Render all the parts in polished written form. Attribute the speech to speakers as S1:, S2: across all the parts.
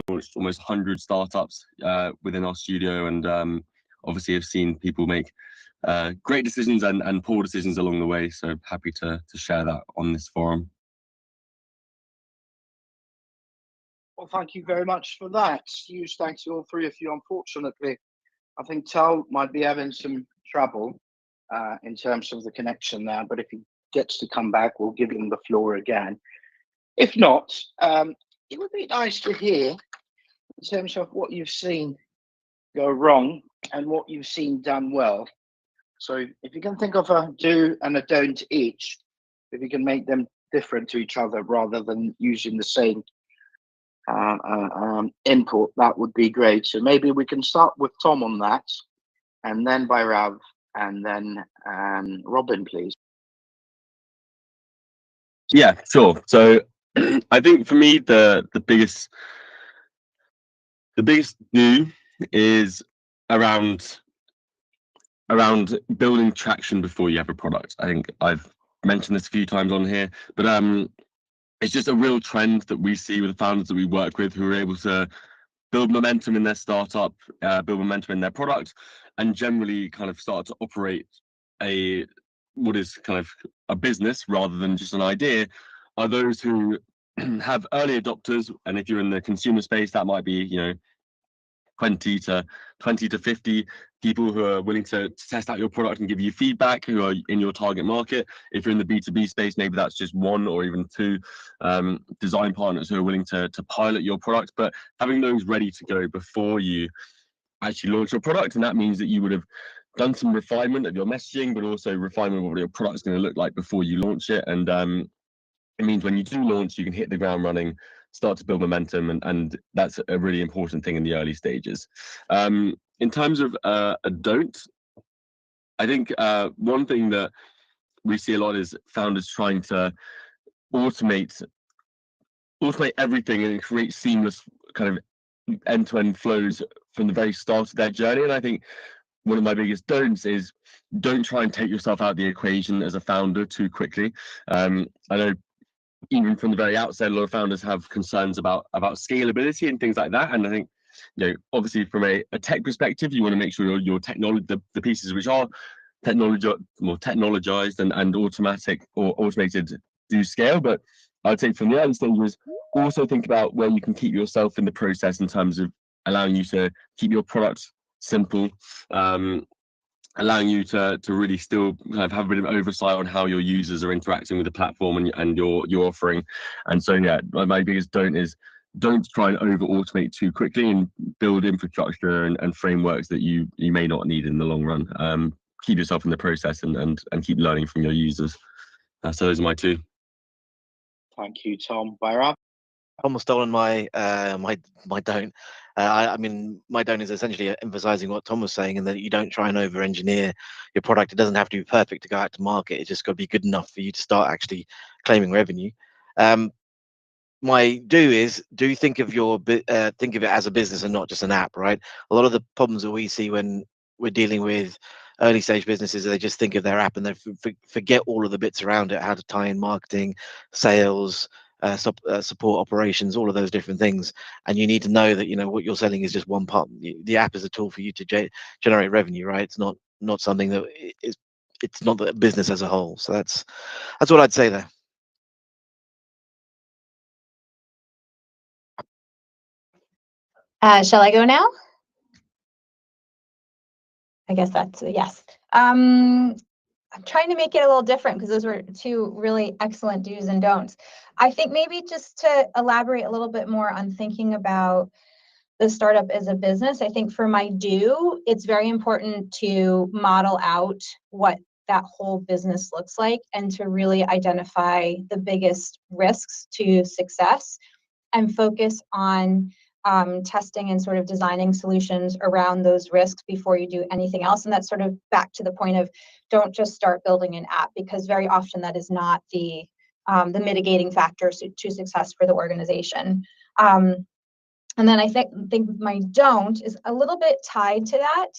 S1: launched almost 100 startups within our studio, and obviously have seen people make great decisions and poor decisions along the way. So happy to share that on this forum.
S2: Well, thank you very much for that. Huge thanks to all three of you. Unfortunately, I think Tal might be having some trouble in terms of the connection now, but if he gets to come back, we'll give him the floor again. If not, it would be nice to hear in terms of what you've seen go wrong and what you've seen done well. So if you can think of a do and a don't each, if you can make them different to each other rather than using the same input, that would be great. So maybe we can start with Tom on that, and then by Rav, and then Robin, please.
S1: Yeah, sure. So I think for me the biggest do is around building traction before you have a product. I think I've mentioned this a few times on here, but it's just a real trend that we see with the founders that we work with who are able to build momentum in their startup, build momentum in their product, and generally kind of start to operate what is kind of a business rather than just an idea, are those who have early adopters. And if you're in the consumer space, that might be 20 to 50 people who are willing to test out your product and give you feedback, who are in your target market. If you're in the B2B space, maybe that's just one or even two design partners who are willing to pilot your product, but having those ready to go before you actually launch your product. And that means that you would have done some refinement of your messaging, but also refinement of what your product is going to look like before you launch it. And it means when you do launch, you can hit the ground running, start to build momentum, and that's a really important thing in the early stages. In terms of a don't, I think one thing that we see a lot is founders trying to automate everything and create seamless kind of end-to-end flows from the very start of their journey. And I think one of my biggest don'ts is don't try and take yourself out of the equation as a founder too quickly. I know even from the very outset, a lot of founders have concerns about scalability and things like that. And I think, obviously from a tech perspective, you want to make sure your technology, the pieces which are technologized and automated do scale. But I'd say from the early stages, also think about where you can keep yourself in the process in terms of allowing you to keep your product simple, allowing you to really still kind of have a bit of oversight on how your users are interacting with the platform and your offering. And so, yeah, my biggest don't try and over automate too quickly and build infrastructure and frameworks that you may not need in the long run. Keep yourself in the process and keep learning from your users. So those are my two.
S2: Thank you, Tom. Byram?
S3: Almost stolen my don't. I mean, my don't is essentially emphasizing what Tom was saying, and that you don't try and over-engineer your product. It doesn't have to be perfect to go out to market. It's just got to be good enough for you to start actually claiming revenue. My do is think of think of it as a business and not just an app, right? A lot of the problems that we see when we're dealing with early stage businesses, they just think of their app and they forget all of the bits around it, how to tie in marketing, sales, support, operations, all of those different things. And you need to know that what you're selling is just one part. The app is a tool for you to generate revenue, right? It's not something that it's not the business as a whole. So that's what I'd say there.
S4: Shall I go now? I guess that's a yes. I'm trying to make it a little different because those were two really excellent do's and don'ts. I think maybe just to elaborate a little bit more on thinking about the startup as a business, I think for my do, it's very important to model out what that whole business looks like and to really identify the biggest risks to success and focus on testing and sort of designing solutions around those risks before you do anything else. And that's sort of back to the point of don't just start building an app, because very often that is not the mitigating factors to success for the organization. And then I think my don't is a little bit tied to that.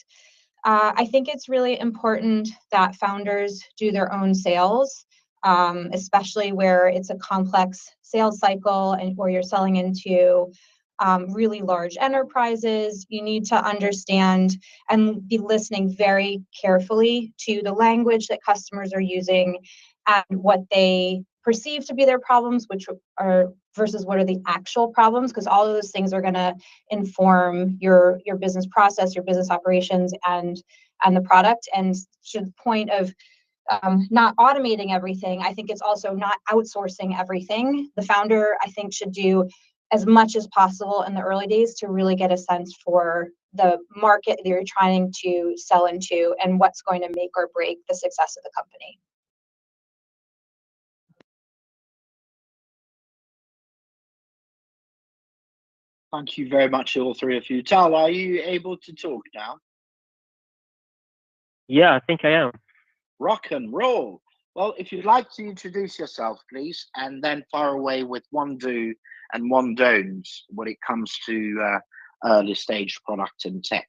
S4: I think it's really important that founders do their own sales, especially where it's a complex sales cycle and where you're selling into really large enterprises. You need to understand and be listening very carefully to the language that customers are using and what they perceive to be their problems, which are versus what are the actual problems, because all of those things are going to inform your business process, your business operations, and the product. And to the point of not automating everything, I think it's also not outsourcing everything. The founder, I think, should do as much as possible in the early days to really get a sense for the market that you're trying to sell into and what's going to make or break the success of the company.
S2: Thank you very much, all three of you. Tal, are you able to talk now?
S5: Yeah, I think I am.
S2: Rock and roll. Well, if you'd like to introduce yourself, please, and then fire away with one do and one don't when it comes to early stage product and tech.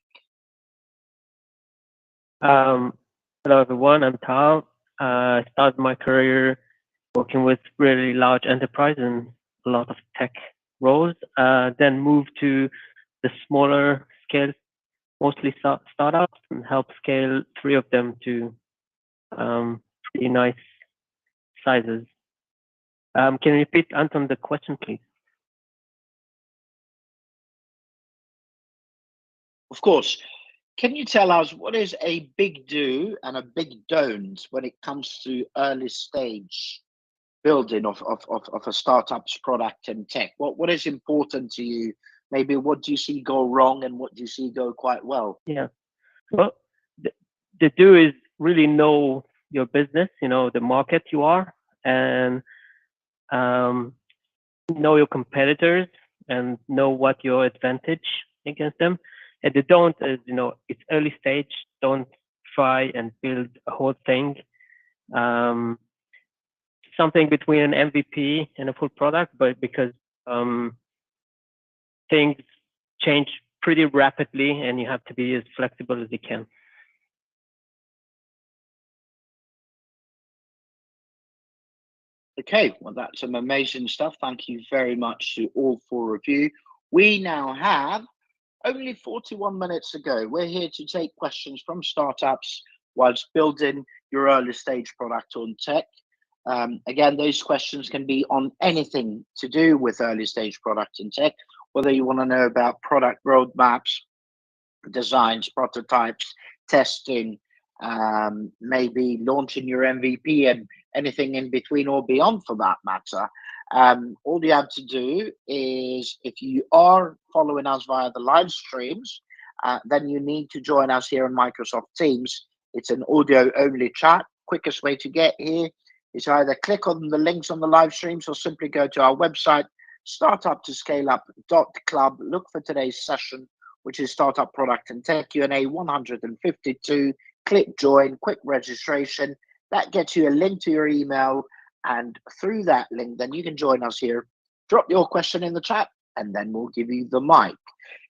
S5: Hello, everyone. I'm Tal. I started my career working with really large enterprise and a lot of tech roles. Then moved to the smaller scale, mostly startups, and helped scale 3 of them to pretty nice sizes. Can you repeat, Anton, the question, please?
S2: Of course. Can you tell us what is a big do and a big don't when it comes to early stage building of a startup's product and tech? What is important to you? Maybe what do you see go wrong and what do you see go quite well?
S5: Yeah. Well, the do is really know your business, the market you are, and know your competitors and know what your advantage against them. And the don't is, it's early stage. Don't try and build a whole thing. Something between an MVP and a full product, but because things change pretty rapidly and you have to be as flexible as you can.
S2: Okay, well, that's some amazing stuff. Thank you very much to all 4 of you. We now have only 41 minutes to go. We're here to take questions from startups whilst building your early stage product on tech. Again, those questions can be on anything to do with early stage product and tech, whether you want to know about product roadmaps, designs, prototypes, testing, maybe launching your MVP and anything in between or beyond for that matter. All you have to do is, if you are following us via the live streams, then you need to join us here on Microsoft Teams. It's an audio only chat. Quickest way to get here is either click on the links on the live streams or simply go to our website, startuptoscaleup.club. Look for today's session, which is Startup Product and Tech Q&A 152. Click join, quick registration. That gets you a link to your email, and through that link, then you can join us here. Drop your question in the chat, and then we'll give you the mic.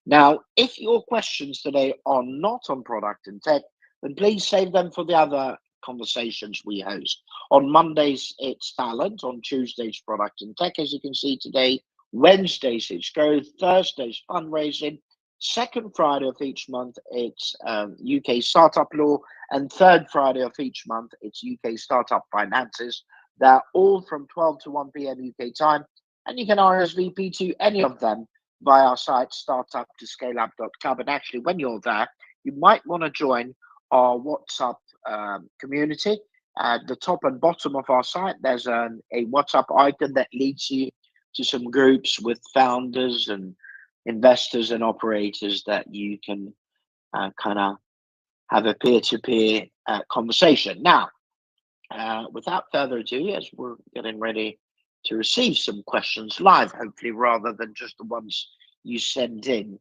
S2: Now, if your questions today are not on product and tech, then please save them for the other conversations we host. On Mondays, it's talent. On Tuesdays, product and tech, as you can see today. Wednesdays, it's growth. Thursdays, fundraising. Second Friday of each month, it's UK startup law. And third Friday of each month, it's UK startup finances. They're all from 12 to 1 p.m. UK time. And you can RSVP to any of them via our site, startuptoscaleup.club. And actually, when you're there, you might want to join our WhatsApp community. At the top and bottom of our site, there's a WhatsApp icon that leads you to some groups with founders and investors and operators that you can kind of have a peer-to-peer conversation. Now, without further ado, as we're getting ready to receive some questions live, hopefully, rather than just the ones you send in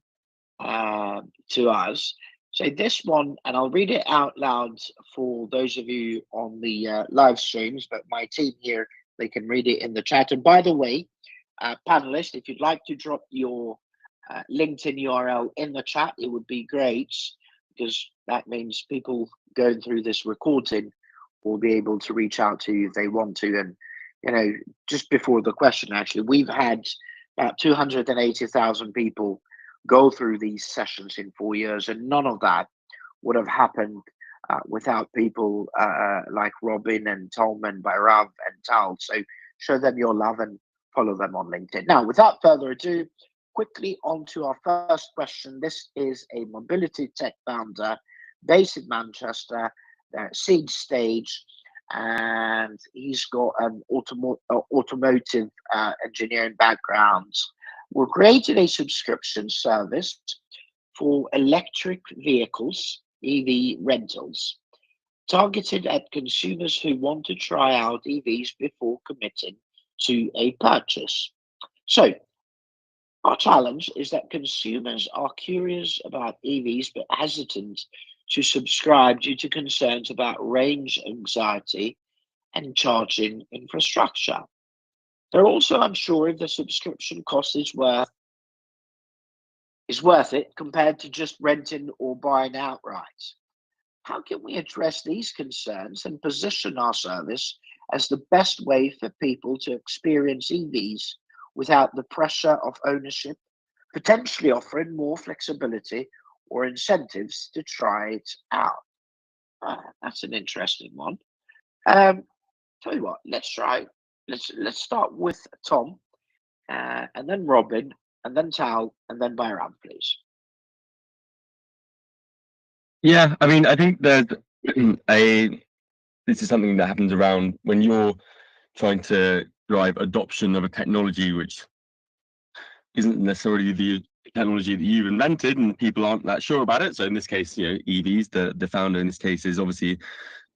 S2: to us. So this one, and I'll read it out loud for those of you on the live streams, but my team here, they can read it in the chat. And by the way, panelists, if you'd like to drop your LinkedIn URL in the chat, it would be great, because that means people going through this recording will be able to reach out to you if they want to. And, just before the question, actually, we've had about 280,000 people go through these sessions in 4 years, and none of that would have happened without people like Robin and Tom and Bhairav and Tal. So show them your love and follow them on LinkedIn. Now, without further ado, quickly on to our first question. This is a mobility tech founder based in Manchester, seed stage, and he's got an automotive engineering background. We created a subscription service for electric vehicles, EV rentals, targeted at consumers who want to try out EVs before committing to a purchase. So our challenge is that consumers are curious about EVs but hesitant to subscribe due to concerns about range anxiety and charging infrastructure. They're also unsure if the subscription cost is worth it compared to just renting or buying outright. How can we address these concerns and position our service as the best way for people to experience EVs without the pressure of ownership, potentially offering more flexibility or incentives to try it out? That's an interesting one. Tell you what, let's start with Tom, and then Robin, and then Tal, and then Bhairav, please.
S1: Yeah, I mean, I think there's this is something that happens around when you're trying to drive adoption of a technology which isn't necessarily the technology that you've invented, and people aren't that sure about it. So in this case, EVs, the founder in this case is obviously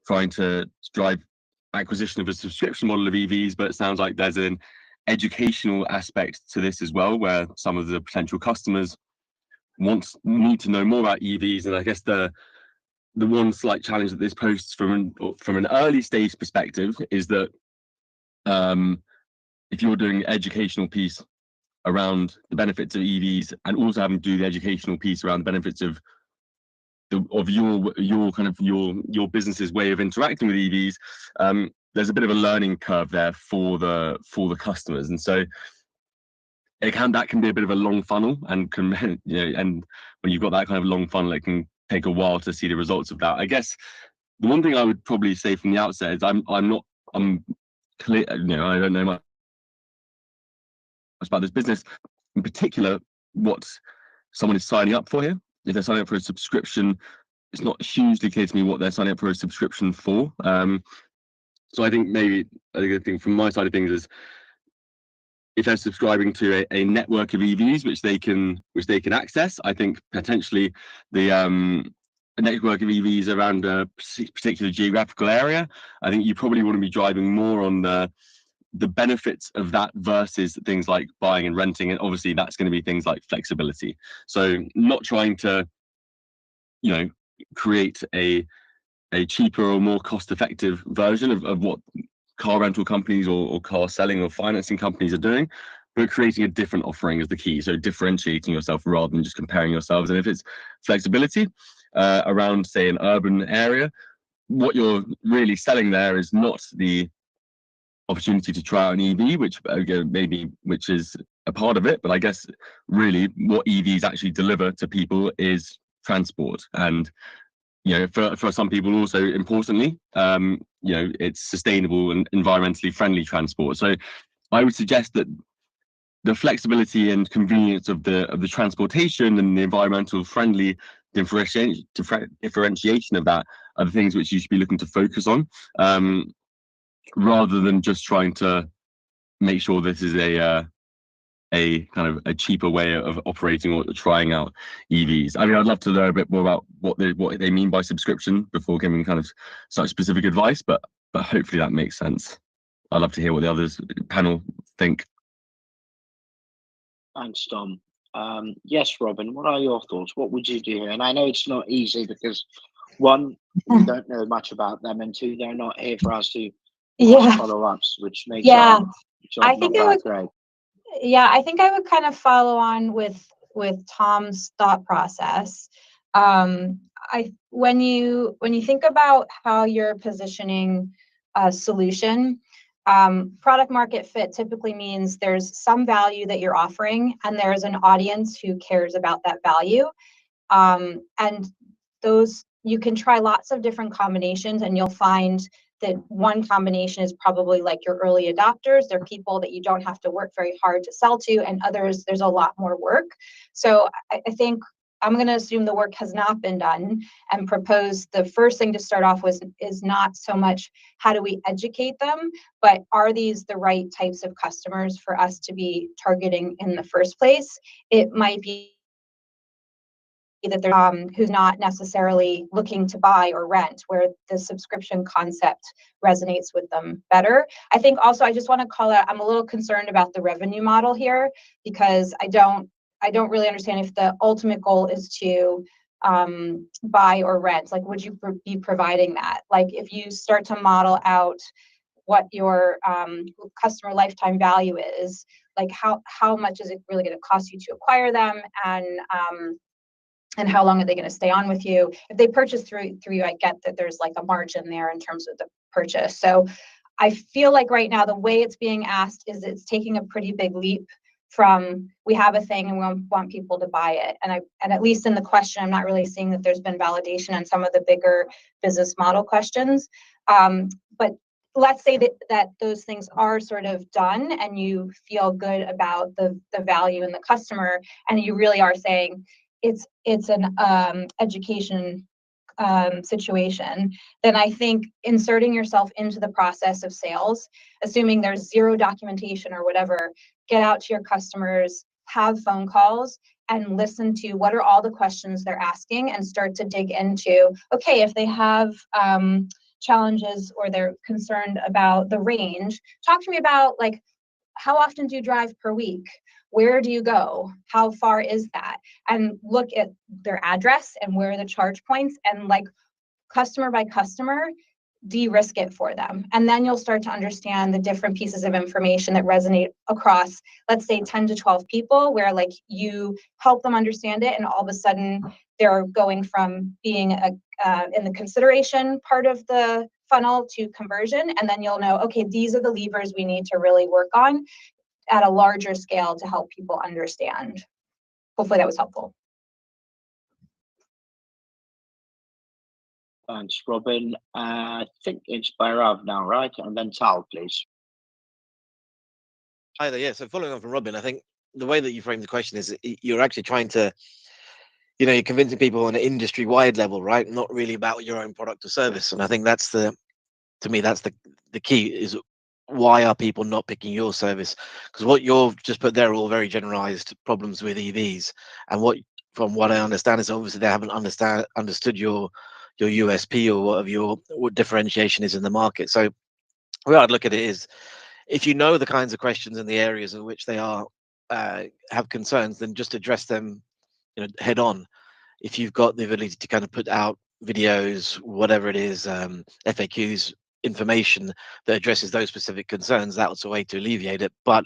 S1: trying to drive acquisition of a subscription model of EVs, but it sounds like there's an educational aspect to this as well, where some of the potential customers need to know more about EVs. And I guess the one slight challenge that this poses from an early stage perspective is that if you're doing the educational piece around the benefits of EVs and also having to do the educational piece around the benefits of your business's way of interacting with EVs, there's a bit of a learning curve there for the customers, and so that can be a bit of a long funnel, and and when you've got that kind of long funnel, it can take a while to see the results of that. I guess the one thing I would probably say from the outset is I'm clear, I don't know much about this business, in particular what someone is signing up for here. If they're signing up for a subscription, it's not hugely clear to me what they're signing up for a subscription for. So I think maybe a good thing from my side of things is if they're subscribing to a network of EVs which they can access, I think potentially a network of EVs around a particular geographical area, I think you probably want to be driving more on the benefits of that versus things like buying and renting, and obviously that's going to be things like flexibility. So not trying to create a cheaper or more cost-effective version of what car rental companies or car selling or financing companies are doing, but creating a different offering is the key. So differentiating yourself rather than just comparing yourselves. And if it's flexibility around, say, an urban area, what you're really selling there is not the opportunity to try out an EV, which is a part of it, but I guess really what EVs actually deliver to people is transport. And for some people also importantly, it's sustainable and environmentally friendly transport. So I would suggest that the flexibility and convenience of the transportation and the environmental friendly differentiation of that are the things which you should be looking to focus on, rather than just trying to make sure this is a kind of a cheaper way of operating or trying out EVs. I mean, I'd love to know a bit more about what they mean by subscription before giving kind of such specific advice, but hopefully that makes sense. I'd love to hear what the others panel think.
S2: Thanks, Tom. Yes, Robin, what are your thoughts? What would you do here? And I know it's not easy because one, we don't know much about them, and two, they're not here for us to follow-ups, which makes our job not that great.
S4: Yeah, I think I would kind of follow on with Tom's thought process. When you think about how you're positioning a solution, Product market fit typically means there's some value that you're offering, and there's an audience who cares about that value. And those, you can try lots of different combinations, and you'll find that one combination is probably like your early adopters. They're people that you don't have to work very hard to sell to, and others, there's a lot more work. So I think I'm going to assume the work has not been done, and propose the first thing to start off with is not so much how do we educate them, but are these the right types of customers for us to be targeting in the first place? It might be that they're who's not necessarily looking to buy or rent, where the subscription concept resonates with them better. I think also I just want to call out, I'm a little concerned about the revenue model here, because I don't really understand if the ultimate goal is to buy or rent. Like, would you be providing that? Like, if you start to model out what your customer lifetime value is, like how much is it really going to cost you to acquire them, and how long are they going to stay on with you? If they purchase through you, I get that there's like a margin there in terms of the purchase. So I feel like right now the way it's being asked is it's taking a pretty big leap from we have a thing and we want people to buy it. And at least in the question, I'm not really seeing that there's been validation on some of the bigger business model questions. But let's say that those things are sort of done and you feel good about the value in the customer, and you really are saying, it's an education situation, then I think inserting yourself into the process of sales, assuming there's zero documentation or whatever, get out to your customers, have phone calls, and listen to what are all the questions they're asking, and start to dig into, okay, if they have challenges or they're concerned about the range, talk to me about, like, how often do you drive per week? Where do you go? How far is that? And look at their address and where are the charge points, and like customer by customer, de-risk it for them. And then you'll start to understand the different pieces of information that resonate across, let's say 10 to 12 people, where like you help them understand it, and all of a sudden they're going from being in the consideration part of the funnel to conversion. And then you'll know, okay, these are the levers we need to really work on at a larger scale to help people understand. Hopefully that was helpful.
S2: Thanks, Robin. I think it's Bhairav now, right? And then Tal, please.
S3: Hi there. Yeah. So following on from Robin, I think the way that you frame the question is you're actually trying to, you're convincing people on an industry-wide level, right? Not really about your own product or service. And I think that's to me, that's the key, is why are people not picking your service? Because what you've just put there are all very generalized problems with EVs. And from what I understand, is obviously they haven't understood your USP or what differentiation is in the market. So the way I'd look at it is, if you know the kinds of questions and the areas in which they are have concerns, then just address them head on. If you've got the ability to kind of put out videos, whatever it is, FAQs, information that addresses those specific concerns, that's a way to alleviate it. But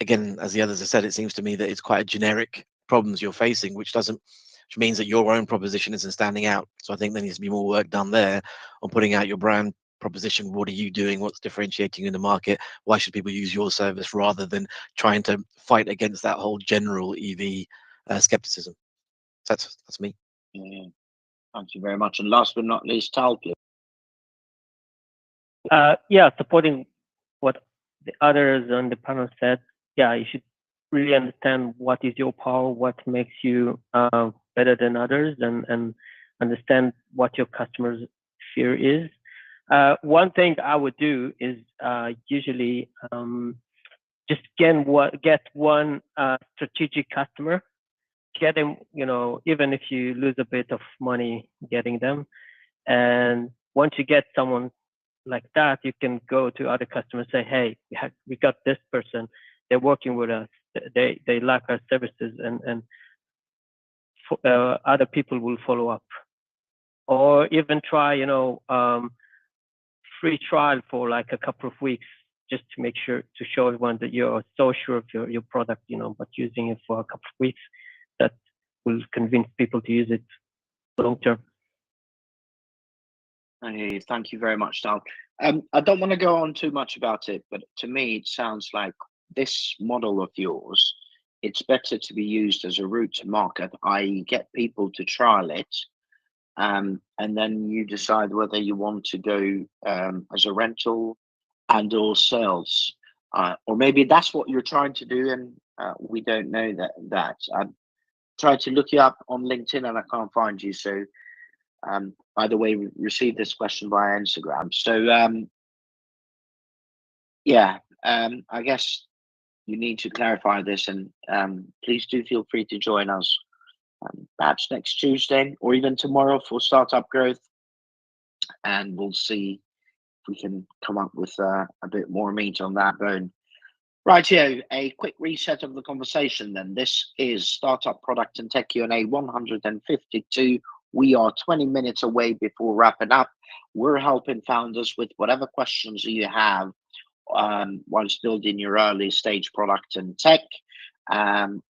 S3: again, as the others have said, it seems to me that it's quite a generic problems you're facing, which means that your own proposition isn't standing out. So I think there needs to be more work done there on putting out your brand proposition. What are you doing? What's differentiating you in the market? Why should people use your service, rather than trying to fight against that whole general EV skepticism? That's me.
S2: Yeah. Thank you very much. And last but not least, Tal, please.
S5: Yeah, supporting what the others on the panel said. Yeah, you should really understand what is your power, what makes you better than others, and understand what your customers' fear is. One thing I would do is usually just get one strategic customer, get them, even if you lose a bit of money getting them. And once you get someone like that, you can go to other customers, say, hey, we got this person, they're working with us, they like our services, and other people will follow up. Or even try, free trial for like a couple of weeks, just to make sure, to show everyone that you're so sure of your product, but using it for a couple of weeks, that will convince people to use it long term.
S2: Hey, thank you very much, Tal. I don't want to go on too much about it, but to me, it sounds like this model of yours, it's better to be used as a route to market, i.e. get people to trial it, and then you decide whether you want to go as a rental and or sales. Or maybe that's what you're trying to do, and we don't know that. I tried to look you up on LinkedIn and I can't find you. So, by the way, we received this question via Instagram. So, yeah, I guess you need to clarify this, and please do feel free to join us perhaps next Tuesday or even tomorrow for Startup Growth, and we'll see if we can come up with a bit more meat on that bone. Rightio, a quick reset of the conversation then. This is Startup Product and Tech Q&A 152. We are 20 minutes away before wrapping up. We're helping founders with whatever questions you have whilst building your early stage product and tech.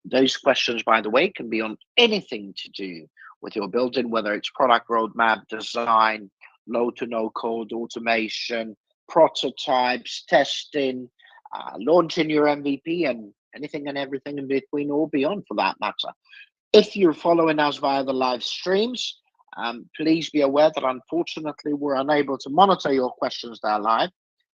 S2: Those questions, by the way, can be on anything to do with your building, whether it's product roadmap, design, low to no code, automation, prototypes, testing, launching your MVP, and anything and everything in between or beyond for that matter. If you're following us via the live streams, please be aware that unfortunately we're unable to monitor your questions there live.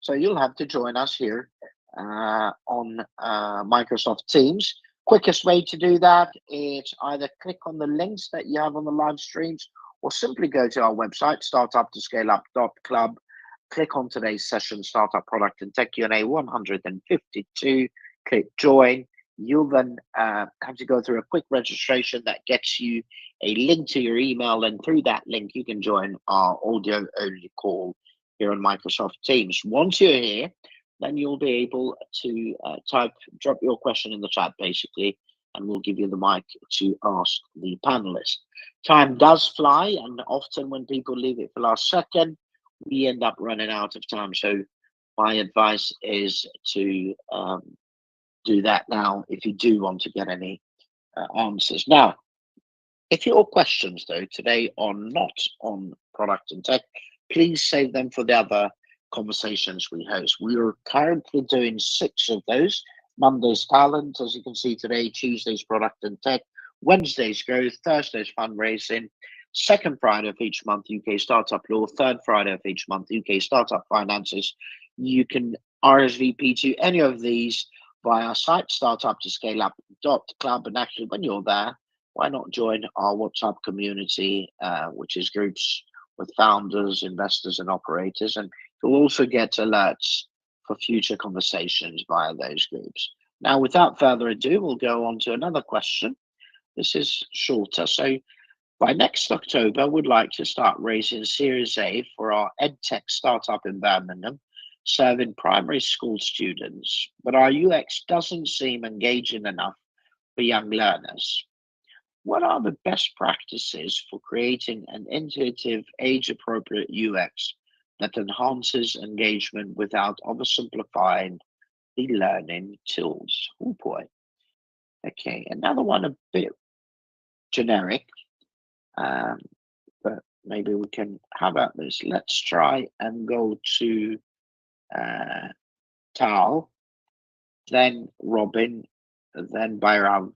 S2: So you'll have to join us here on Microsoft Teams. Quickest way to do that is either click on the links that you have on the live streams or simply go to our website, startup2scaleup.club. Click on today's session, Startup Product and Tech Q&A 152. Click join. You'll then have to go through a quick registration that gets you a link to your email, and through that link you can join our audio only call here on Microsoft Teams. Once you're here, then you'll be able to drop your question in the chat basically, and we'll give you the mic to ask the panelists. Time does fly, and often when people leave it for last second, we end up running out of time. So my advice is to do that now if you do want to get any answers. Now, if your questions though today are not on product and tech, please save them for the other conversations we host. We are currently doing 6 of those. Monday's talent, as you can see today, Tuesday's product and tech, Wednesday's growth, Thursday's fundraising, second Friday of each month, UK Startup Law, third Friday of each month, UK Startup Finances. You can RSVP to any of these via our site, startup2scaleup.club. And actually, when you're there, why not join our WhatsApp community, which is groups with founders, investors, and operators. And you'll also get alerts for future conversations via those groups. Now, without further ado, we'll go on to another question. This is shorter. So by next October, we'd like to start raising Series A for our EdTech startup in Birmingham, serving primary school students, but our UX doesn't seem engaging enough for young learners. What are the best practices for creating an intuitive, age-appropriate UX that enhances engagement without oversimplifying the learning tools? Oh boy. Okay, another one a bit generic, but maybe we can, how about this? Let's try and go to Tal, then Robin, then Bayram,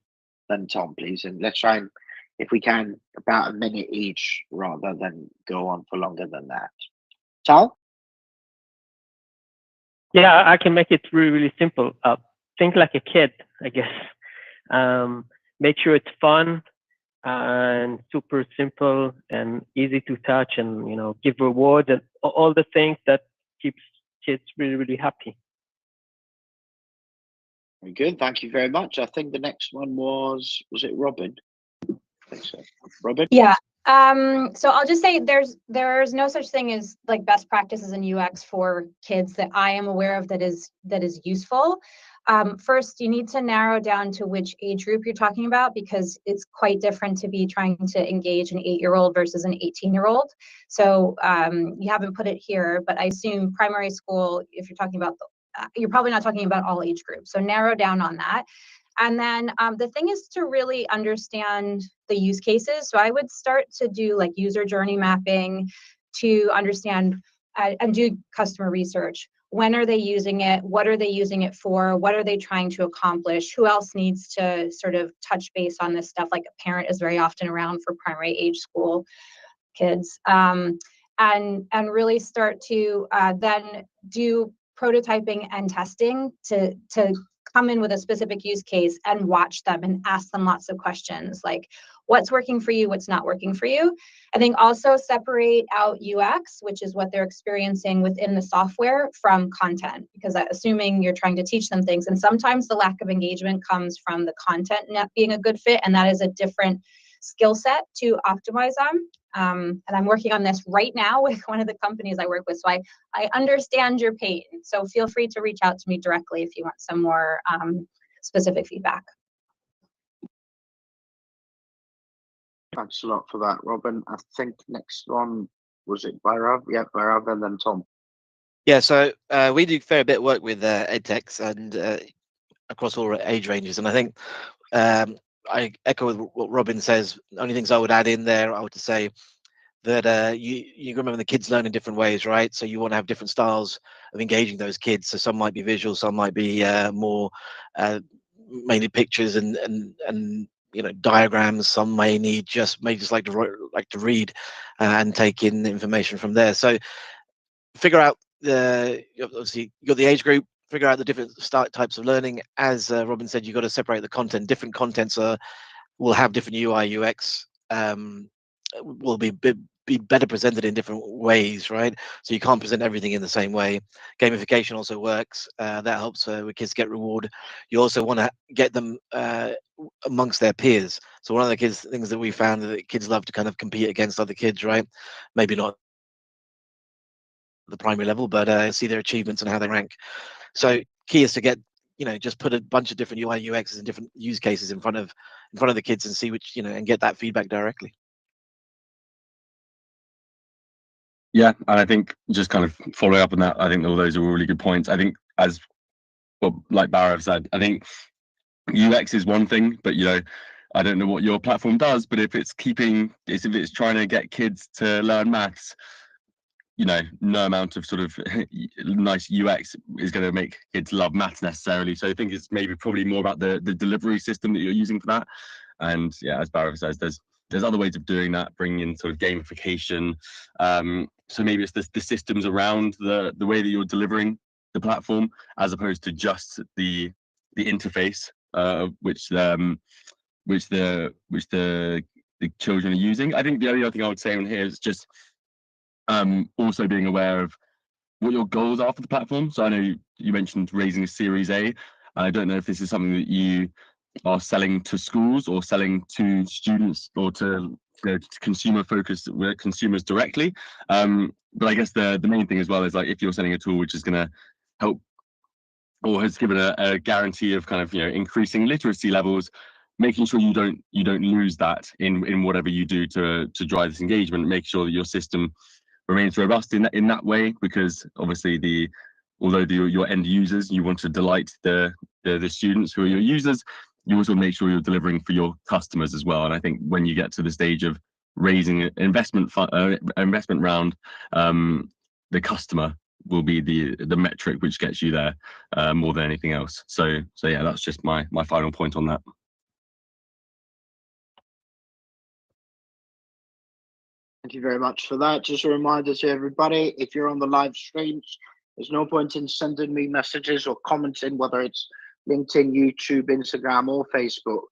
S2: then Tom, please. And let's try and, if we can, about a minute each rather than go on for longer than that. Tal?
S5: Yeah, I can make it really, really simple. Think like a kid, I guess. Make sure it's fun and super simple and easy to touch, and give rewards and all the things that keeps kids really, really happy.
S2: Very good. Thank you very much. I think the next one was it Robin? I think so. Robin?
S4: Yeah. So I'll just say there's no such thing as like best practices in UX for kids that I am aware of that is useful. First, you need to narrow down to which age group you're talking about, because it's quite different to be trying to engage an 8-year-old versus an 18-year-old. So you haven't put it here, but I assume primary school, if you're talking about, you're probably not talking about all age groups. So narrow down on that. And then the thing is to really understand the use cases. So I would start to do like user journey mapping to understand and do customer research. When are they using it? What are they using it for? What are they trying to accomplish? Who else needs to sort of touch base on this stuff? Like a parent is very often around for primary age school kids, and really start to then do prototyping and testing to come in with a specific use case and watch them and ask them lots of questions like what's working for you, what's not working for you. I think also separate out UX, which is what they're experiencing within the software, from content, because assuming you're trying to teach them things, and sometimes the lack of engagement comes from the content not being a good fit, and that is a different skill set to optimize on. And I'm working on this right now with one of the companies I work with. So I understand your pain. So feel free to reach out to me directly if you want some more specific feedback.
S2: Thanks a lot for that, Robin. I think next one, was it Bhairav? Yeah, Bhairav, and then Tom.
S3: Yeah, so we do a fair bit of work with edtechs and across all age ranges. And I think I echo what Robin says. Only things I would add in there, I would say that you remember the kids learn in different ways, right? So you want to have different styles of engaging those kids. So some might be visual, some might be more mainly pictures and diagrams. Some may just like to read and take in information from there. So figure out obviously you got the age group. Figure out the different types of learning. As Robin said, you've got to separate the content. Different contents will have different UI UX. Will be better presented in different ways, right? So you can't present everything in the same way. Gamification also works. That helps with kids get reward. You also want to get them amongst their peers. So one of the things that we found that kids love to kind of compete against other kids, right? Maybe not the primary level, but see their achievements and how they rank. So key is to get, just put a bunch of different UI UXs and different use cases in front of the kids and see which, and get that feedback directly.
S1: Yeah, and I think just kind of following up on that, I think all those are really good points. I think like Bhairav said, I think UX is one thing, but I don't know what your platform does, but if it's trying to get kids to learn maths, no amount of sort of nice UX is going to make kids love maths necessarily. So I think it's probably more about the delivery system that you're using for that. And yeah, as Bhairav says, there's other ways of doing that, bringing in sort of gamification. So maybe it's the systems around the way that you're delivering the platform, as opposed to just the interface, which the children are using. I think the only other thing I would say on here is just also being aware of what your goals are for the platform. So I know you mentioned raising a Series A. I don't know if this is something that you are selling to schools or selling to students or to consumer focused consumers directly. But I guess the main thing as well is, like, if you're selling a tool which is going to help or has given a guarantee of kind of increasing literacy levels, making sure you don't lose that in whatever you do to drive this engagement. Make sure that your system remains robust in that way, because obviously although your end users, you want to delight the students who are your users, you also make sure you're delivering for your customers as well. And I think when you get to the stage of raising an investment round, the customer will be the metric which gets you there more than anything else. So yeah, that's just my final point on that.
S2: Thank you very much for that. Just a reminder to everybody, if you're on the live streams, there's no point in sending me messages or commenting, whether it's LinkedIn, YouTube, Instagram, or Facebook.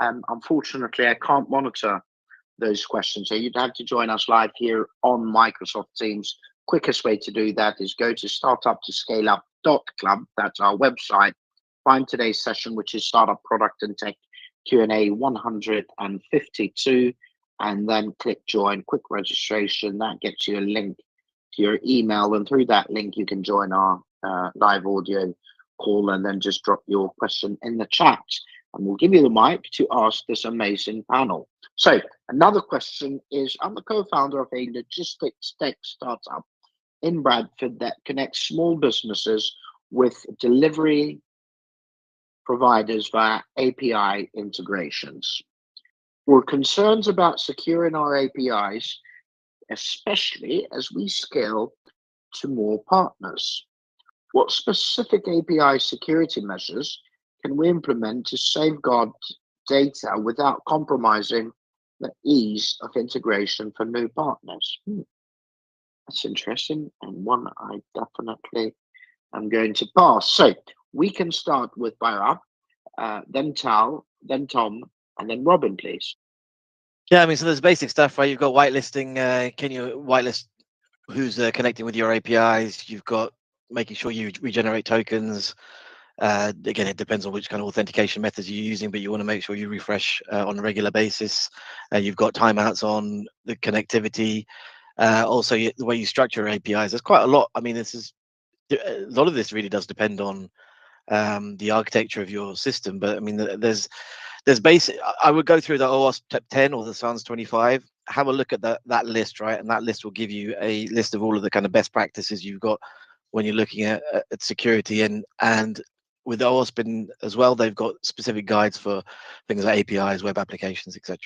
S2: Unfortunately, I can't monitor those questions. So you'd have to join us live here on Microsoft Teams. Quickest way to do that is go to startuptoscaleup.club. That's our website. Find today's session, which is Startup Product and Tech Q&A 152. And then click join, quick registration. That gets you a link to your email, and through that link you can join our live audio call, and then just drop your question in the chat and we'll give you the mic to ask this amazing panel. So another question is, I'm the co-founder of a logistics tech startup in Bradford that connects small businesses with delivery providers via API integrations. We're concerned about securing our APIs, especially as we scale to more partners. What specific API security measures can we implement to safeguard data without compromising the ease of integration for new partners? That's interesting, and one I definitely am going to pass. So we can start with Bhairav, then Tal, then Tom, and then Robin, please.
S3: Yeah, I mean, so there's basic stuff, right? You've got whitelisting. Can you whitelist who's connecting with your APIs? You've got making sure you regenerate tokens. Again, it depends on which kind of authentication methods you're using, but you want to make sure you refresh on a regular basis. You've got timeouts on the connectivity. Also, the way you structure your APIs, there's quite a lot. I mean, a lot of this really does depend on the architecture of your system. But I mean, there's basic. I would go through the OWASP 10 or the SANS 25. Have a look at that list, right? And that list will give you a list of all of the kind of best practices you've got when you're looking at security. And with OWASP as well, they've got specific guides for things like APIs, web applications, etc.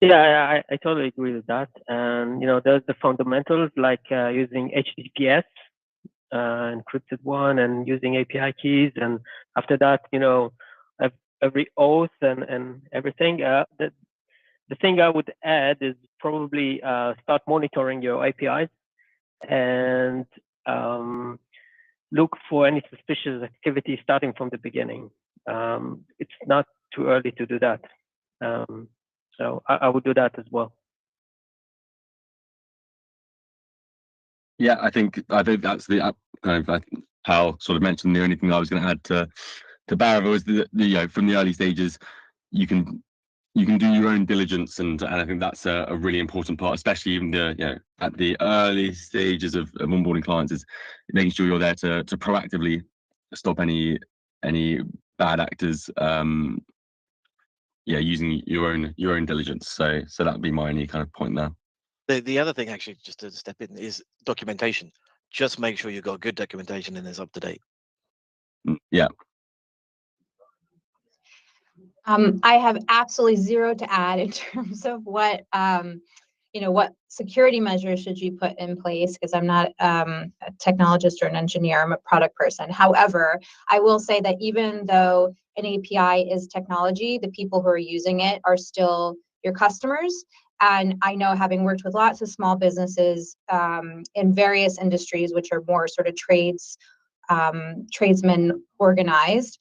S5: Yeah, I totally agree with that. And there's the fundamentals like using HTTPS, encrypted one, and using API keys. And after that, every oath and everything. The thing I would add is probably start monitoring your APIs and look for any suspicious activity starting from the beginning. It's not too early to do that. So I would do that as well.
S1: Yeah, I think that's the kind of Hal sort of mentioned. The only thing I was going to add to Bhairav was the from the early stages, you can do your own diligence, and I think that's a really important part, especially even at the early stages of onboarding clients, is making sure you're there to proactively stop any bad actors. Using your own diligence. So that would be my only kind of point there.
S3: The other thing, actually, just to step in, is documentation. Just make sure you've got good documentation and it's up to date.
S1: Yeah.
S4: I have absolutely zero to add in terms of what security measures should you put in place, because I'm not a technologist or an engineer. I'm a product person. However, I will say that even though an API is technology, the people who are using it are still your customers. And I know, having worked with lots of small businesses in various industries, which are more sort of tradesmen organized,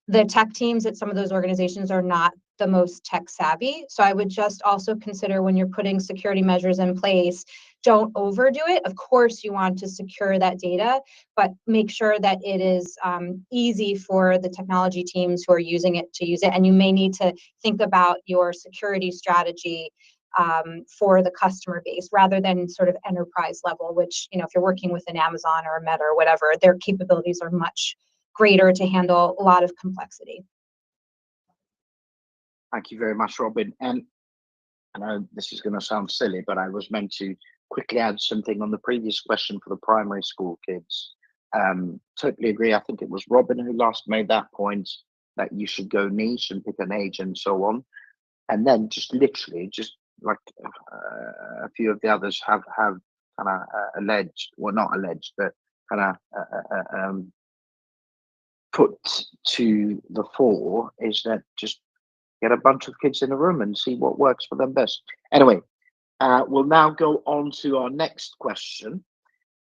S4: the tech teams at some of those organizations are not the most tech savvy. So I would just also consider, when you're putting security measures in place, don't overdo it. Of course, you want to secure that data, but make sure that it is easy for the technology teams who are using it to use it. And you may need to think about your security strategy for the customer base, rather than sort of enterprise level, which, if you're working with an Amazon or a Meta or whatever, their capabilities are much greater to handle a lot of complexity.
S2: Thank you very much, Robin. And I know this is going to sound silly, but I was meant to quickly add something on the previous question for the primary school kids. Totally agree. I think it was Robin who last made that point, that you should go niche and pick an age and so on. And then just like a few of the others have kind of alleged, well, not alleged, but kind of put to the fore, is that just get a bunch of kids in a room and see what works for them best. Anyway, we'll now go on to our next question.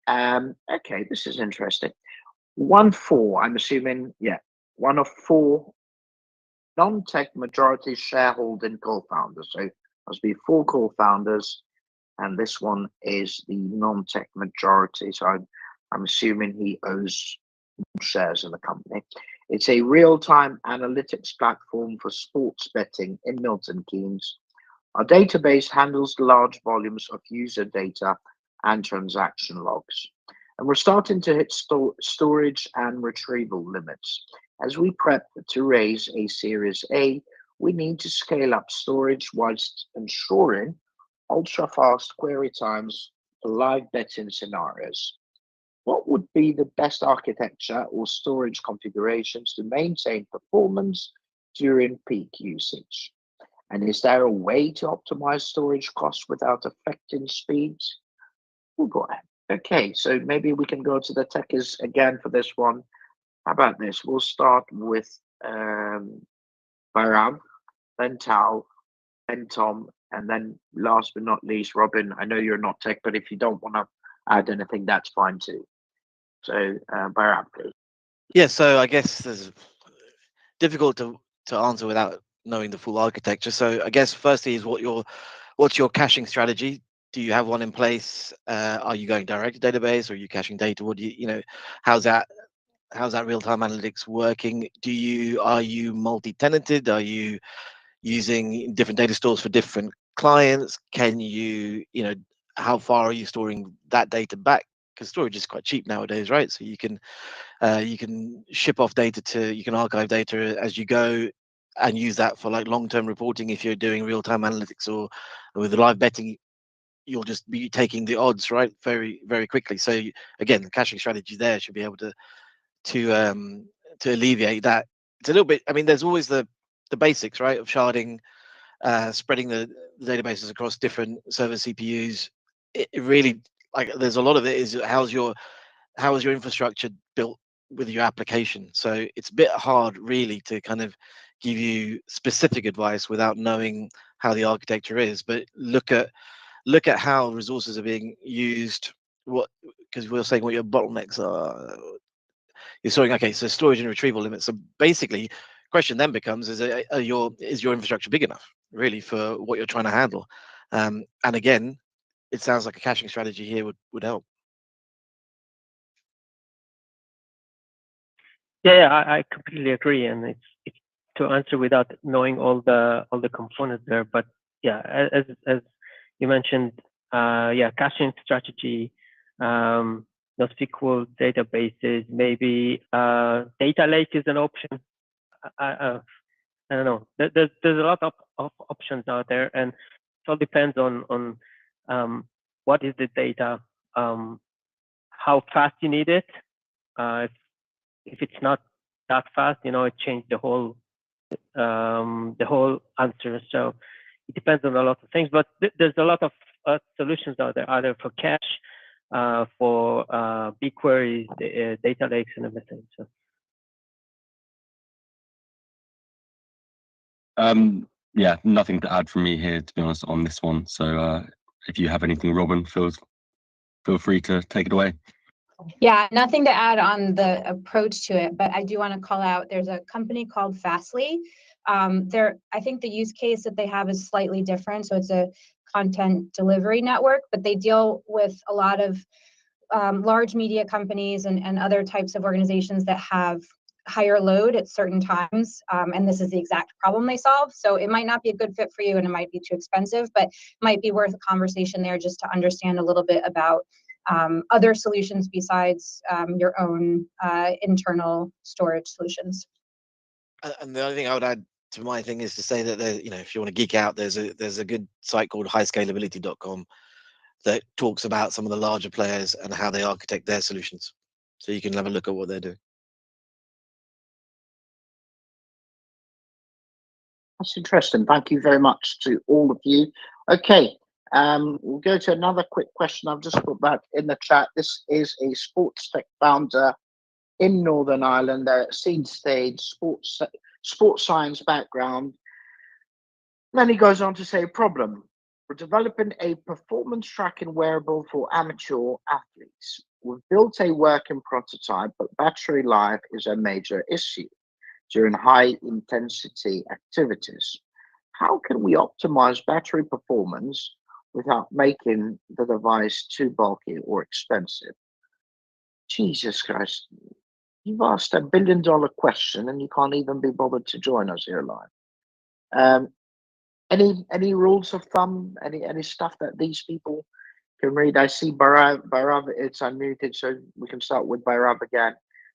S2: Okay, this is interesting. One of four non-tech majority shareholding co-founders. So must be 4 co-founders, and this one is the non-tech majority. So I'm assuming he owns shares in the company. It's a real-time analytics platform for sports betting in Milton Keynes. Our database handles large volumes of user data and transaction logs. And we're starting to hit storage and retrieval limits. As we prep to raise a Series A, we need to scale up storage whilst ensuring ultra-fast query times for live betting scenarios. What would be the best architecture or storage configurations to maintain performance during peak usage? And is there a way to optimize storage costs without affecting speeds? Oh, go ahead. Okay, so maybe we can go to the techies again for this one. How about this? We'll start with Bhairav, then Tal, then Tom, and then last but not least, Robin. I know you're not tech, but if you don't want to add anything, that's fine too. So, Bhairav, please.
S3: Yeah, so I guess there's difficult to answer without knowing the full architecture. So I guess firstly is what's your caching strategy? Do you have one in place? Are you going direct to database, or are you caching data? What do you know? How's that real-time analytics working? Are you multi-tenanted? Are you using different data stores for different clients? Can you how far are you storing that data back? Because storage is quite cheap nowadays, right? So you can ship off data you can archive data as you go and use that for like long-term reporting. If you're doing real-time analytics or with the live betting, you'll just be taking the odds right very, very quickly. So again, the caching strategy there should be able to alleviate that. It's a little bit, I mean, there's always the basics, right, of sharding, spreading the databases across different server CPUs. It really, like, there's a lot of it is how is your infrastructure built with your application. So it's a bit hard really to kind of give you specific advice without knowing how the architecture is. But look at how resources are being used. Because we were saying what your bottlenecks are. You're saying, okay, so storage and retrieval limits. So basically, question then becomes: is your infrastructure big enough really for what you're trying to handle? And again, it sounds like a caching strategy here would help.
S5: Yeah, I completely agree, and it's to answer without knowing all the components there. But yeah, as you mentioned, yeah, caching strategy, NoSQL databases, maybe data lake is an option. I don't know. There's a lot of options out there, and it all depends on what is the data, how fast you need it. If it's not that fast, it changed the whole answer. So it depends on a lot of things, but there's a lot of solutions out there, either for cache, for BigQuery, data lakes, and everything. So.
S1: Yeah, nothing to add from me here, to be honest, on this one. So if you have anything, Robin, feel free to take it away.
S4: Yeah, nothing to add on the approach to it, but I do want to call out, there's a company called Fastly. I think the use case that they have is slightly different. So it's a content delivery network, but they deal with a lot of large media companies and other types of organizations that have higher load at certain times. And this is the exact problem they solve. So it might not be a good fit for you and it might be too expensive, but might be worth a conversation there just to understand a little bit about other solutions besides your own internal storage solutions.
S3: And the only thing I would add to my thing is to say that if you want to geek out, there's a good site called highscalability.com that talks about some of the larger players and how they architect their solutions. So you can have a look at what they're doing.
S2: That's interesting. Thank you very much to all of you. Okay, we'll go to another quick question I've just put back in the chat. This is a sports tech founder in Northern Ireland. They're at seed stage, sports science background. Then he goes on to say, problem: we're developing a performance tracking wearable for amateur athletes. We've built a working prototype, but battery life is a major issue during high intensity activities. How can we optimize battery performance without making the device too bulky or expensive? Jesus Christ, you've asked $1 billion question and you can't even be bothered to join us here live. Any rules of thumb, any stuff that these people can read? I see Bhairav, it's unmuted, so we can start with Bhairav again,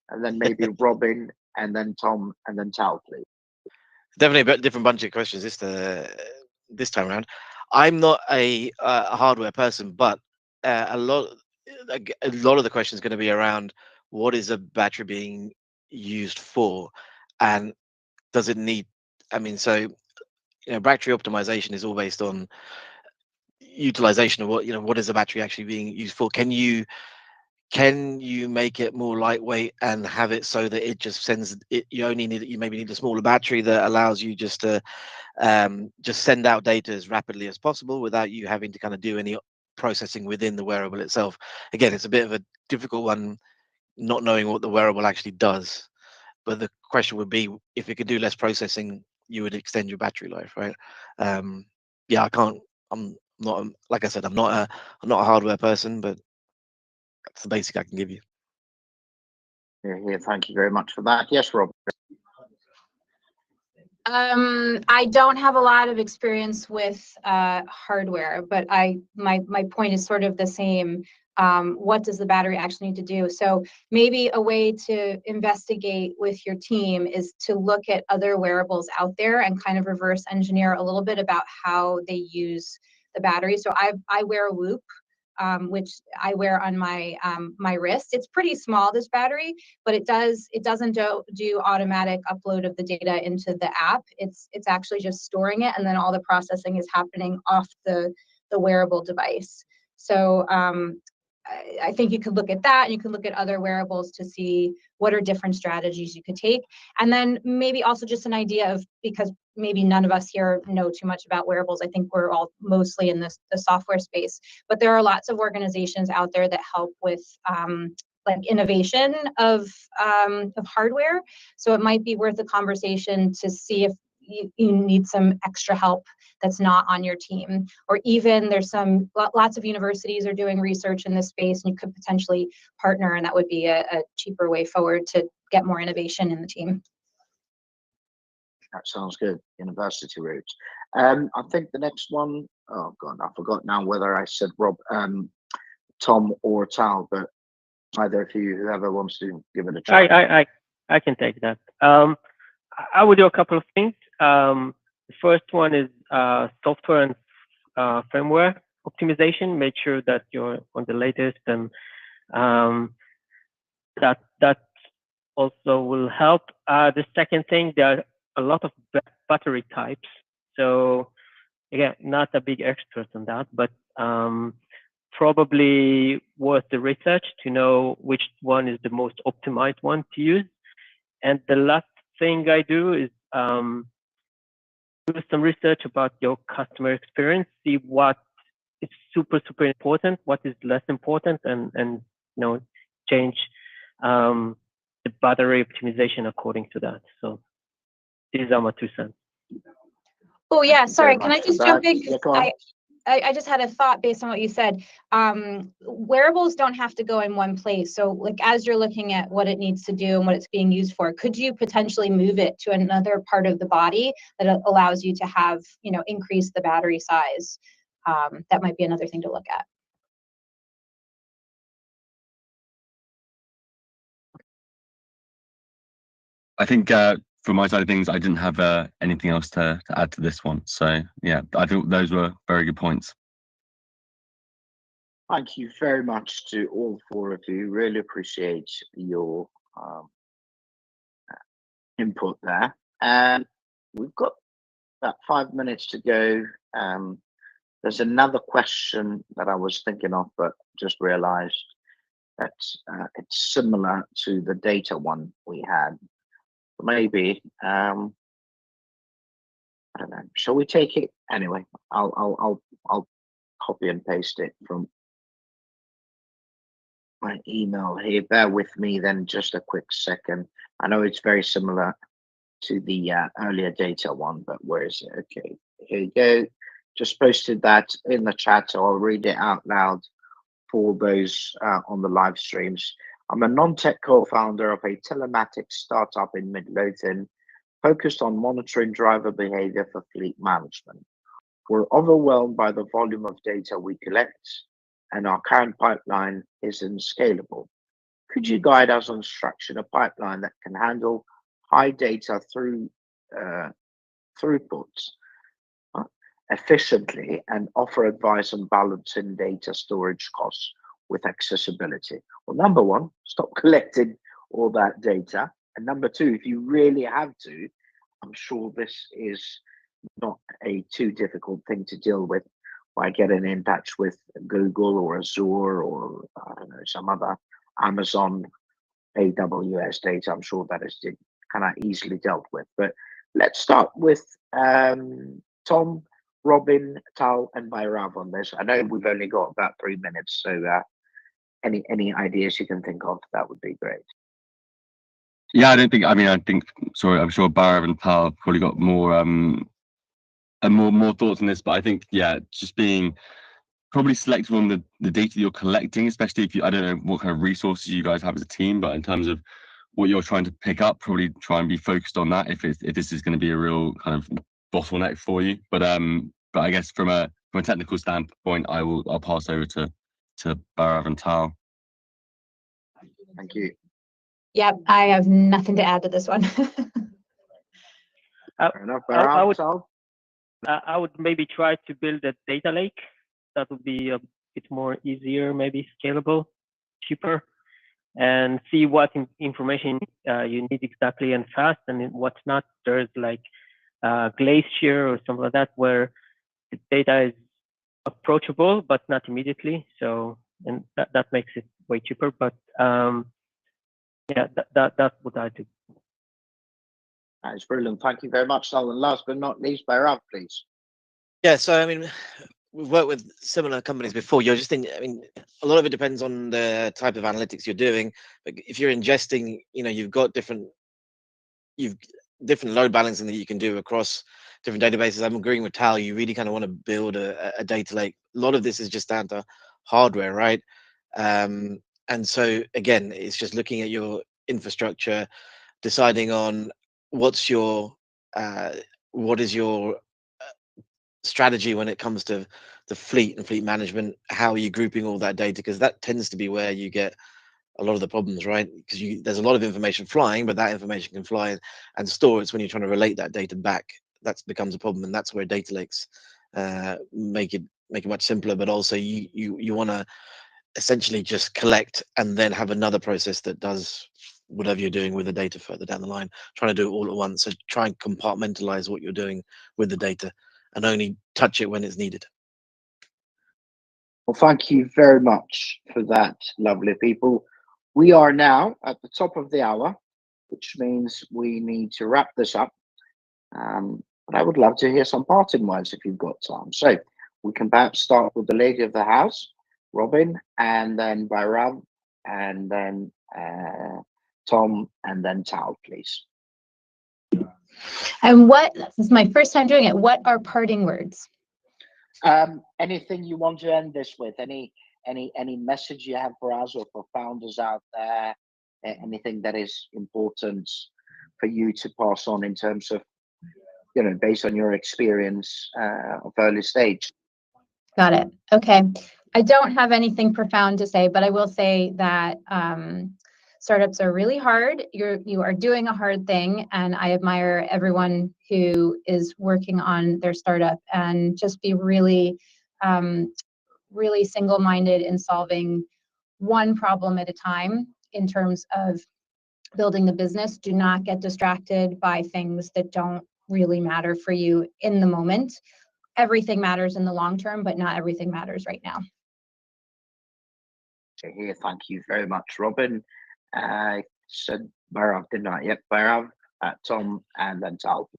S2: and then maybe Robin, and then Tom, and then Tal, please.
S3: Definitely a different bunch of questions this time around. I'm not a hardware person, but a lot of the questions going to be around what is a battery being used for, and does it need? I mean, so battery optimization is all based on utilization of what is the battery actually being used for. Can you make it more lightweight and have it so that it just sends it? You maybe need a smaller battery that allows you just to just send out data as rapidly as possible without you having to kind of do any processing within the wearable itself. Again, it's a bit of a difficult one, not knowing what the wearable actually does. But the question would be, if it could do less processing, you would extend your battery life, right? Yeah, I can't. I'm not, like I said, I'm not a hardware person, but that's the basic I can give you.
S2: Yeah, thank you very much for that. Yes, Rob.
S4: I don't have a lot of experience with hardware, but my point is sort of the same. What does the battery actually need to do? So maybe a way to investigate with your team is to look at other wearables out there and kind of reverse engineer a little bit about how they use the battery. So I wear a Whoop, which I wear on my my wrist. It's pretty small, this battery, but it doesn't do automatic upload of the data into the app. It's actually just storing it, and then all the processing is happening off the wearable device. So I think you could look at that, and you could look at other wearables to see what are different strategies you could take. And then maybe also just an idea of, because maybe none of us here know too much about wearables. I think we're all mostly in the software space, but there are lots of organizations out there that help with like innovation of hardware. So it might be worth a conversation to see if you need some extra help that's not on your team, or even there's lots of universities are doing research in this space, and you could potentially partner, and that would be a cheaper way forward to get more innovation in the team.
S2: That sounds good. University routes. I think the next one, oh God, I forgot now whether I said Rob, Tom or Tal, but either of you, whoever wants to give it a try.
S5: I can take that. I would do a couple of things. The first one is software and firmware optimization. Make sure that you're on the latest, and that also will help. The second thing, there are a lot of battery types. So again, not a big expert on that, but probably worth the research to know which one is the most optimized one to use. And the last thing I do is do some research about your customer experience, see what is super important, what is less important, and change the battery optimization according to that. So these are my 2 cents.
S4: Oh yeah, sorry, can I just jump in?
S2: Yeah,
S4: I just had a thought based on what you said. Wearables don't have to go in one place. So like, as you're looking at what it needs to do and what it's being used for, could you potentially move it to another part of the body that allows you to have, increase the battery size? That might be another thing to look at.
S1: I think from my side of things, I didn't have anything else to add to this one. So yeah, I think those were very good points.
S2: Thank you very much to all 4 of you. Really appreciate your input there. And we've got about 5 minutes to go. There's another question that I was thinking of, but just realized that it's similar to the data one we had. Maybe I don't know. Shall we take it anyway? I'll copy and paste it from my email here. Bear with me then just a quick second. I know it's very similar to the earlier data one, but where is it? Okay, here you go. Just posted that in the chat, so I'll read it out loud for those on the live streams. I'm a non-tech co-founder of a telematics startup in Midlothian, focused on monitoring driver behavior for fleet management. We're overwhelmed by the volume of data we collect, and our current pipeline isn't scalable. Could you guide us on structuring a pipeline that can handle high data throughputs efficiently and offer advice on balancing data storage costs with accessibility? Well, number one, stop collecting all that data. And number two, if you really have to, I'm sure this is not a too difficult thing to deal with by getting in touch with Google or Azure or I don't know, some other Amazon AWS data. I'm sure that is kind of easily dealt with. But let's start with Tom, Robin, Tal, and Bhairav on this. I know we've only got about 3 minutes, so any ideas you can think of, that would be great.
S1: Yeah, I think. Sorry, I'm sure Bhairav and Tal have probably got more and more thoughts on this, but I think just being probably selective on the data you're collecting, especially if I don't know what kind of resources you guys have as a team, but in terms of what you're trying to pick up, probably try and be focused on that if this is going to be a real kind of bottleneck for you. But I guess from a technical standpoint, I'll pass over to Bhairav and Tal.
S2: Thank you.
S4: Yep, I have nothing to add to this one.
S2: Fair enough. Bhairav, Tal?
S5: I would maybe try to build a data lake. That would be a bit more easier, maybe scalable, cheaper, and see what information you need exactly and fast, and what's not. There's like Glacier or something like that, where the data is approachable but not immediately. So, and that makes it way cheaper. But that's what I do.
S2: That is brilliant. Thank you very much, Tal. And last but not least, Bhairav, please.
S3: Yeah, so I mean, we've worked with similar companies before. A lot of it depends on the type of analytics you're doing. But if you're ingesting, you've got different load balancing that you can do across different databases. I'm agreeing with Tal. You really kind of want to build a data lake. A lot of this is just down to hardware, right? And so again, it's just looking at your infrastructure, deciding on what is your strategy when it comes to the fleet and fleet management. How are you grouping all that data? Because that tends to be where you get a lot of the problems, right? Because there's a lot of information flying, but that information can fly and store. It's when you're trying to relate that data back that becomes a problem, and that's where data lakes make it much simpler. But also you want to essentially just collect and then have another process that does whatever you're doing with the data further down the line, trying to do it all at once. So try and compartmentalize what you're doing with the data and only touch it when it's needed.
S2: Well, thank you very much for that, lovely people. We are now at the top of the hour, which means we need to wrap this up. But I would love to hear some parting words if you've got time. So we can perhaps start with the lady of the house, Robin, and then Bhairav, and then Tom, and then Tal, please.
S4: And this is my first time doing it. What are parting words?
S2: Anything you want to end this with? Any message you have for us or for founders out there? Anything that is important for you to pass on in terms of, based on your experience of early stage?
S4: Got it. Okay. I don't have anything profound to say, but I will say that startups are really hard. You are doing a hard thing, and I admire everyone who is working on their startup, and just be really, really single-minded in solving one problem at a time in terms of building the business. Do not get distracted by things that don't really matter for you in the moment. Everything matters in the long term, but not everything matters right now.
S2: Here, thank you very much, Robin. I said Bhairav, didn't I? Yep, Bhairav, Tom, and then Tal.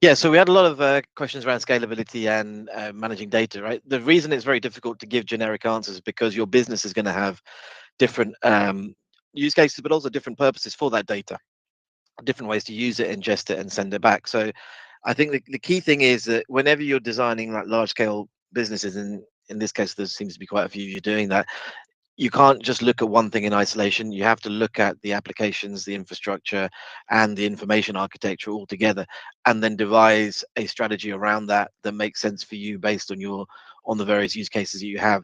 S3: Yeah, so we had a lot of questions around scalability and managing data, right? The reason it's very difficult to give generic answers is because your business is going to have different use cases, but also different purposes for that data, different ways to use it, ingest it, and send it back. So I think the key thing is that whenever you're designing like large scale businesses, and in this case, there seems to be quite a few of you doing that, you can't just look at one thing in isolation. You have to look at the applications, the infrastructure, and the information architecture all together, and then devise a strategy around that that makes sense for you based on the various use cases that you have.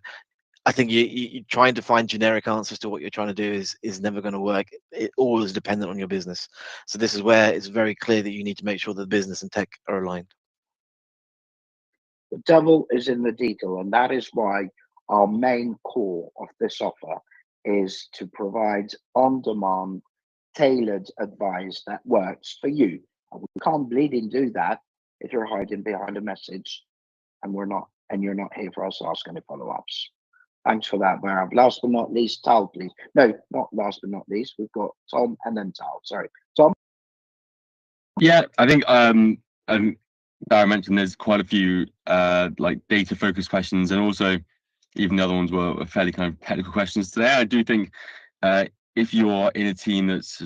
S3: I think you trying to find generic answers to what you're trying to do is never going to work. It always dependent on your business. So this is where it's very clear that you need to make sure that the business and tech are aligned.
S2: The devil is in the detail, and that is why our main core of this offer is to provide on-demand, tailored advice that works for you. And we can't bleed and do that if you're hiding behind a message and you're not here for us to ask any follow-ups. Thanks for that, Bhairav. Last but not least, Tal, please. No, not last but not least. We've got Tom and then Tal. Sorry, Tom.
S1: Yeah, I think Barry mentioned there's quite a few like data focused questions, and also even the other ones were fairly kind of technical questions today. I do think if you're in a team that's,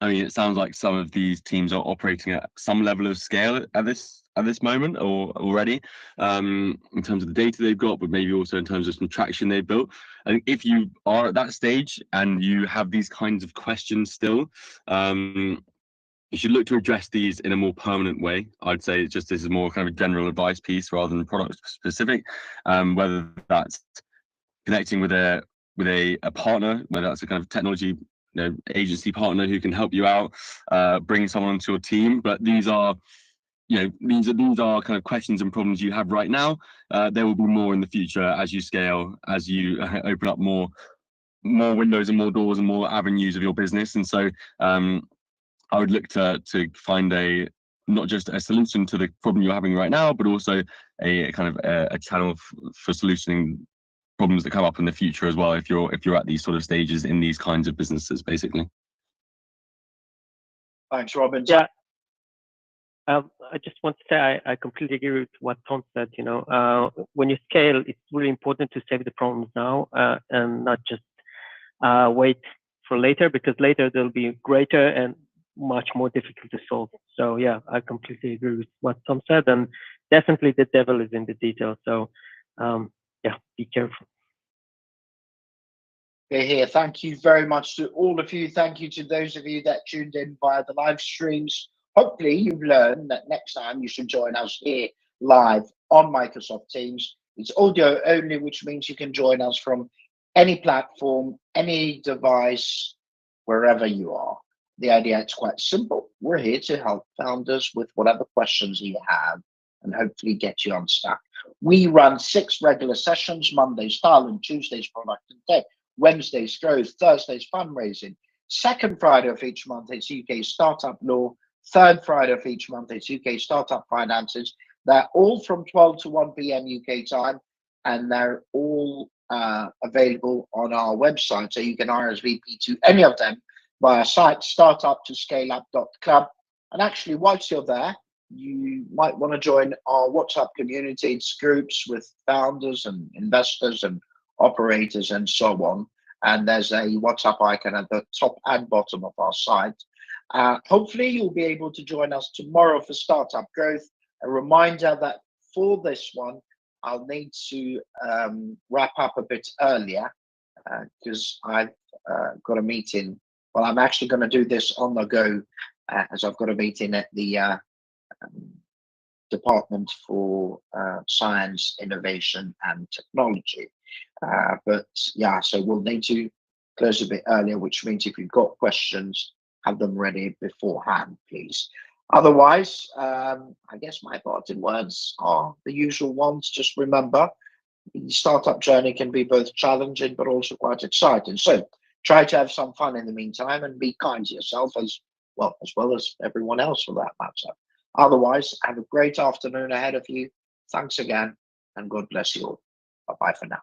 S1: I mean, it sounds like some of these teams are operating at some level of scale at this moment or already, in terms of the data they've got, but maybe also in terms of some traction they've built. I think if you are at that stage and you have these kinds of questions still, you should look to address these in a more permanent way. I'd say it's just this is more kind of a general advice piece rather than product specific. Whether that's connecting with a partner, whether that's a kind of technology agency partner who can help you out, bring someone onto your team. But these are these are kind of questions and problems you have right now. There will be more in the future as you scale, as you open up more windows and more doors and more avenues of your business. And so I would look to find not just a solution to the problem you're having right now, but also a kind of a channel for solutioning problems that come up in the future as well, if you're at these sort of stages in these kinds of businesses, basically.
S2: Thanks, Robin.
S5: Yeah. I just want to say I completely agree with what Tom said. When you scale, it's really important to save the problems now and not just wait for later, because later they'll be greater and much more difficult to solve. So yeah, I completely agree with what Tom said, and definitely the devil is in the details. So yeah, be careful.
S2: Here. Thank you very much to all of you. Thank you to those of you that tuned in via the live streams. Hopefully you've learned that next time you should join us here live on Microsoft Teams. It's audio only, which means you can join us from any platform, any device, wherever you are. The idea is quite simple. We're here to help founders with whatever questions you have and hopefully get you unstuck. We run 6 regular sessions: Mondays talent, Tuesdays product and tech, Wednesdays growth, Thursdays fundraising. Second Friday of each month it's UK startup law. Third Friday of each month it's UK startup finances. They're all from 12 to 1 p.m. UK time, and they're all available on our website, so you can RSVP to any of them via site startup2scaleup.club. And actually, whilst you're there, you might want to join our WhatsApp community. It's groups with founders and investors and operators and so on. And there's a WhatsApp icon at the top and bottom of our site. Hopefully you'll be able to join us tomorrow for Startup Growth. A reminder that for this one, I'll need to wrap up a bit earlier because I've got a meeting. Well, I'm actually going to do this on the go as I've got a meeting at the Department for Science, Innovation and Technology. But yeah, so we'll need to close a bit earlier, which means if you've got questions, have them ready beforehand, please. Otherwise, I guess my parting words are the usual ones. Just remember, the startup journey can be both challenging but also quite exciting. So try to have some fun in the meantime and be kind to yourself as well as everyone else for that matter. Otherwise, have a great afternoon ahead of you. Thanks again, and God bless you all. Bye-bye for now.